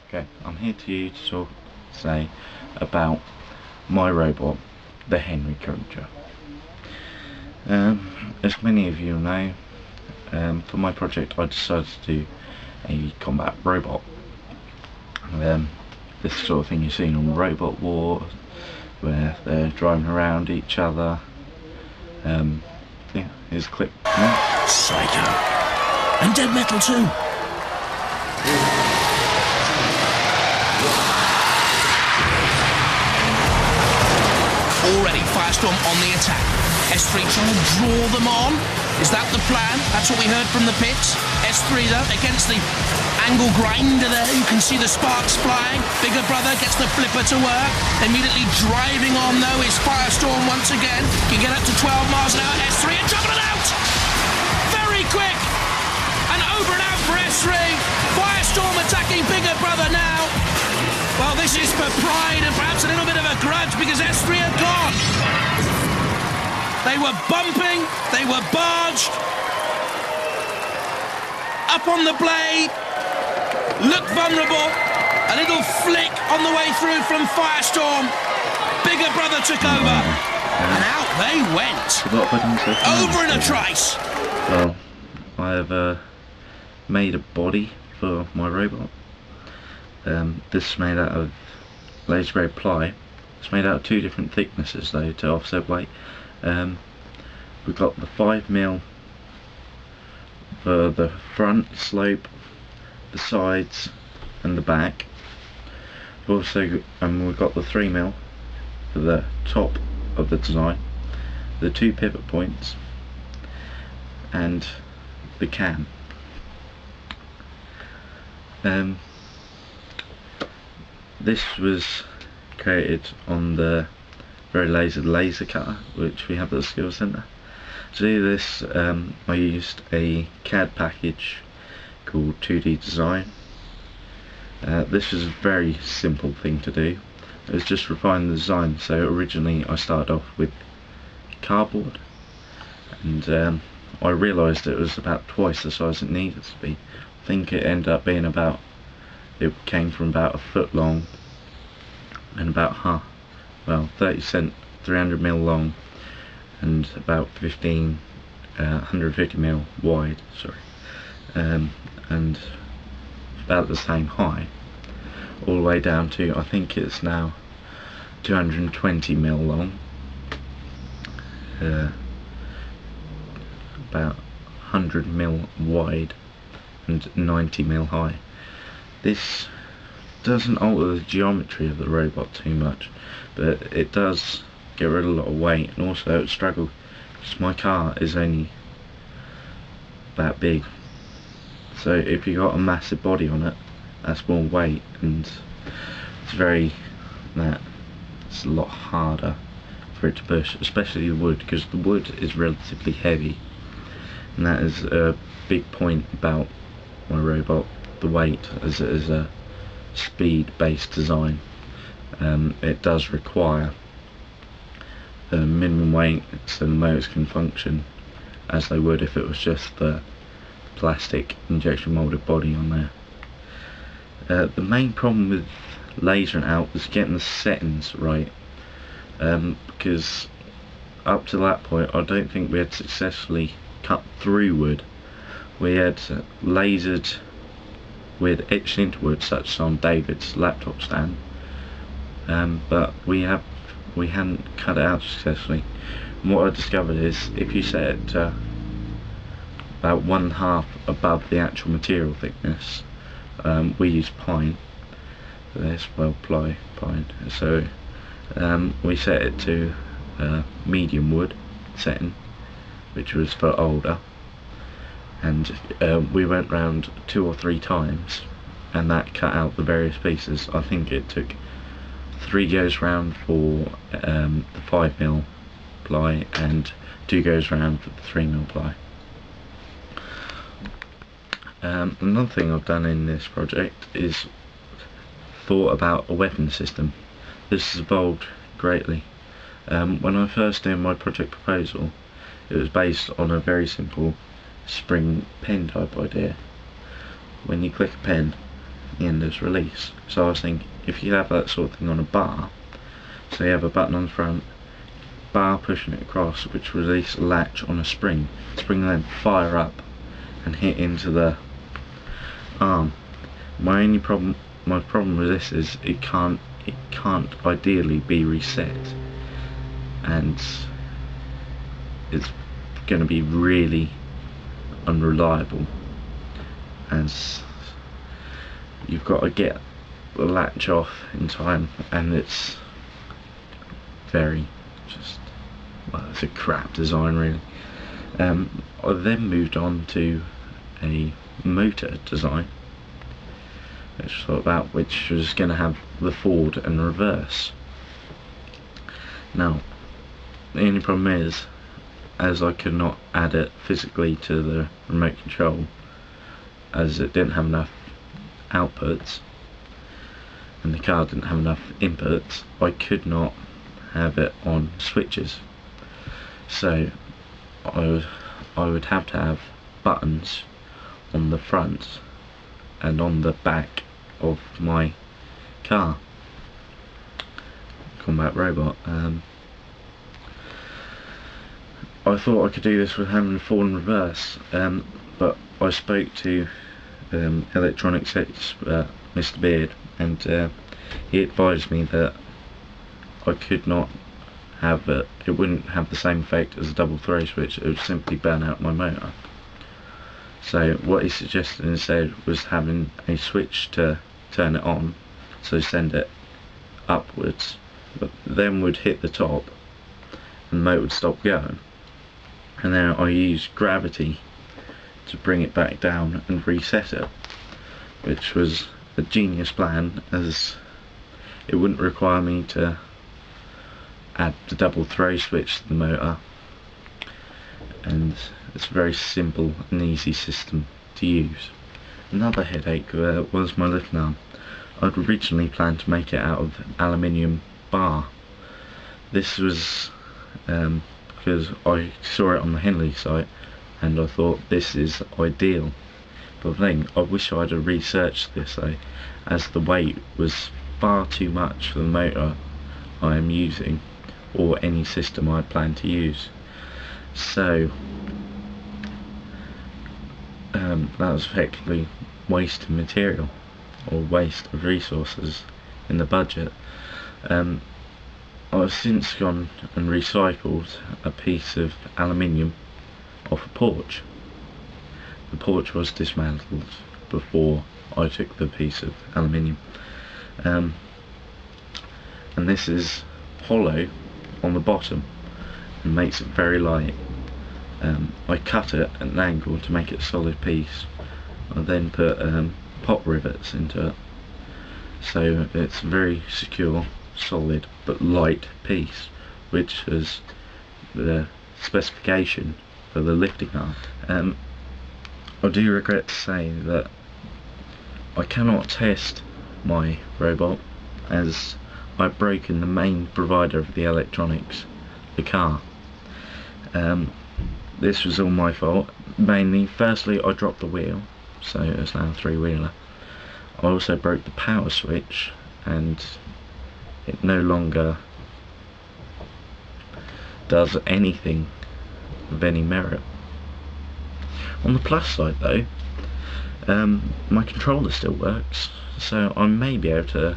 Okay, I'm here to say about my robot, the Henry Coulter. As many of you know, for my project I decided to do a combat robot. This sort of thing you've seen on Robot Wars, where they're driving around each other. Yeah, here's a clip now. Psycho. And Dead Metal too. Already Firestorm on the attack. S3 trying to draw them on. Is that the plan? That's what we heard from the pits. S3 though, against the angle grinder there. You can see the sparks flying. Bigger Brother gets the flipper to work. Immediately driving on though is Firestorm once again. Can get up to 12 miles an hour. S3 and jumping it out! Very quick! And over and out for S3. Firestorm attacking Bigger Brother now. Well, this is for pride and perhaps a little bit of a grudge because S3 are gone. They were bumping, they were barged. Up on the blade, looked vulnerable. A little flick on the way through from Firestorm. Bigger Brother took over. And out they went. Over in a trice. Well, I have made a body for my robot. This is made out of laser grade ply. It's made out of two different thicknesses though to offset weight. We've got the 5mm for the front slope, the sides and the back. We've got the 3mm for the top of the design, the two pivot points and the cam. This was created on the very laser cutter which we have at the Skills Centre. To do this I used a CAD package called 2D Design. This was a very simple thing to do. It was just refine the design. So originally I started off with cardboard and I realised it was about twice the size it needed to be. I think it ended up being about, it came from about a foot long and about 300mm long and about 150mm wide, and about the same height, all the way down to, I think it's now 220mm long, about 100mm wide and 90mm high. This doesn't alter the geometry of the robot too much, but it does get rid of a lot of weight, and also it would struggle because my car is only that big. So if you got a massive body on it, that's more weight, and it's a lot harder for it to push, especially the wood, because the wood is relatively heavy, and that is a big point about my robot, the weight, as it is a speed based design. It does require the minimum weight so the motors can function as they would if it was just the plastic injection molded body on there. The main problem with lasering out was getting the settings right, because up to that point I don't think we had successfully cut through wood. We had lasered, we had etched into wood, such as on David's laptop stand, but we hadn't cut it out successfully. And what I discovered is if you set it to about 1/2 above the actual material thickness, we use pine for this, well, pine, so we set it to medium wood setting, which was for older, and we went round 2 or 3 times and that cut out the various pieces. I think it took 3 goes round for the 5mm ply and 2 goes round for the 3mm ply. Another thing I've done in this project is thought about a weapon system. This has evolved greatly. When I first did my project proposal, it was based on a very simple spring pen type idea. When you click a pen, the endless release. So I was thinking, if you have that sort of thing on a bar, so you have a button on the front, bar pushing it across, which release a latch on a spring. Spring then fire up and hit into the arm. My problem with this is it can't ideally be reset, and it's going to be really unreliable, as you've got to get the latch off in time, and it's very well, it's a crap design really. I then moved on to a motor design, which was going to have the forward and reverse. Now, the only problem is, as I could not add it physically to the remote control, as it didn't have enough outputs and the car didn't have enough inputs, I could not have it on switches. So I would have to have buttons on the front and on the back of my car. Combat Robot. I thought I could do this with having forward and reverse, but I spoke to electronics expert Mr. Beard, and he advised me that I could not have it. It wouldn't have the same effect as a double throw switch. It would simply burn out my motor. So what he suggested instead was having a switch to turn it on, so send it upwards, but then would hit the top and the motor would stop going, and then I use gravity to bring it back down and reset it, which was a genius plan, as it wouldn't require me to add the double throw switch to the motor, and it's a very simple and easy system to use. Another headache was my lifting arm. I'd originally planned to make it out of aluminium bar. This was because I saw it on the Henley site and I thought this is ideal. But then I wish I'd have researched this though, as the weight was far too much for the motor I am using or any system I plan to use. So that was effectively wasted material or waste of resources in the budget. I've since gone and recycled a piece of aluminium off a porch. The porch was dismantled before I took the piece of aluminium, and this is hollow on the bottom and makes it very light. I cut it at an angle to make it a solid piece. I then put pot rivets into it, so it's a very secure, solid but light piece, which is the specification for the lifting arm. I do regret to say that I cannot test my robot, as I've broken the main provider of the electronics, the car. This was all my fault. Mainly, firstly, I dropped the wheel, so it's now a three-wheeler. I also broke the power switch, and it no longer does anything of any merit. On the plus side though, my controller still works, so I may be able to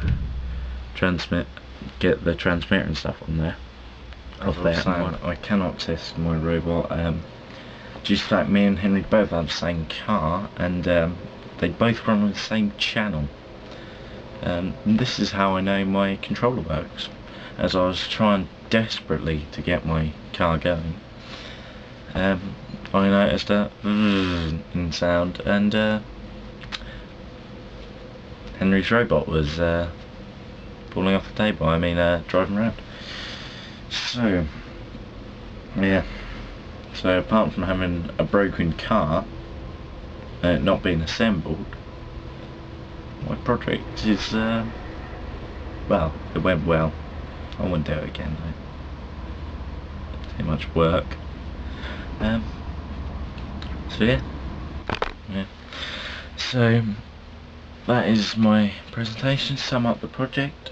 get the transmitter and stuff on there. I cannot test my robot due to the fact me and Henry both have the same car, and they both run on the same channel. This is how I know my controller works, as I was trying desperately to get my car going. I noticed a in sound, and Henry's robot was falling off the table, driving around. So yeah, so apart from having a broken car, not being assembled, my project is well, it went well. I wouldn't do it again though. Too much work. So yeah. So that is my presentation, sum up the project.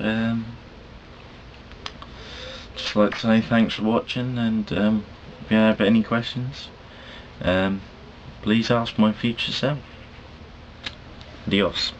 Just like to say thanks for watching, and if you have any questions, please ask my future self. Adios.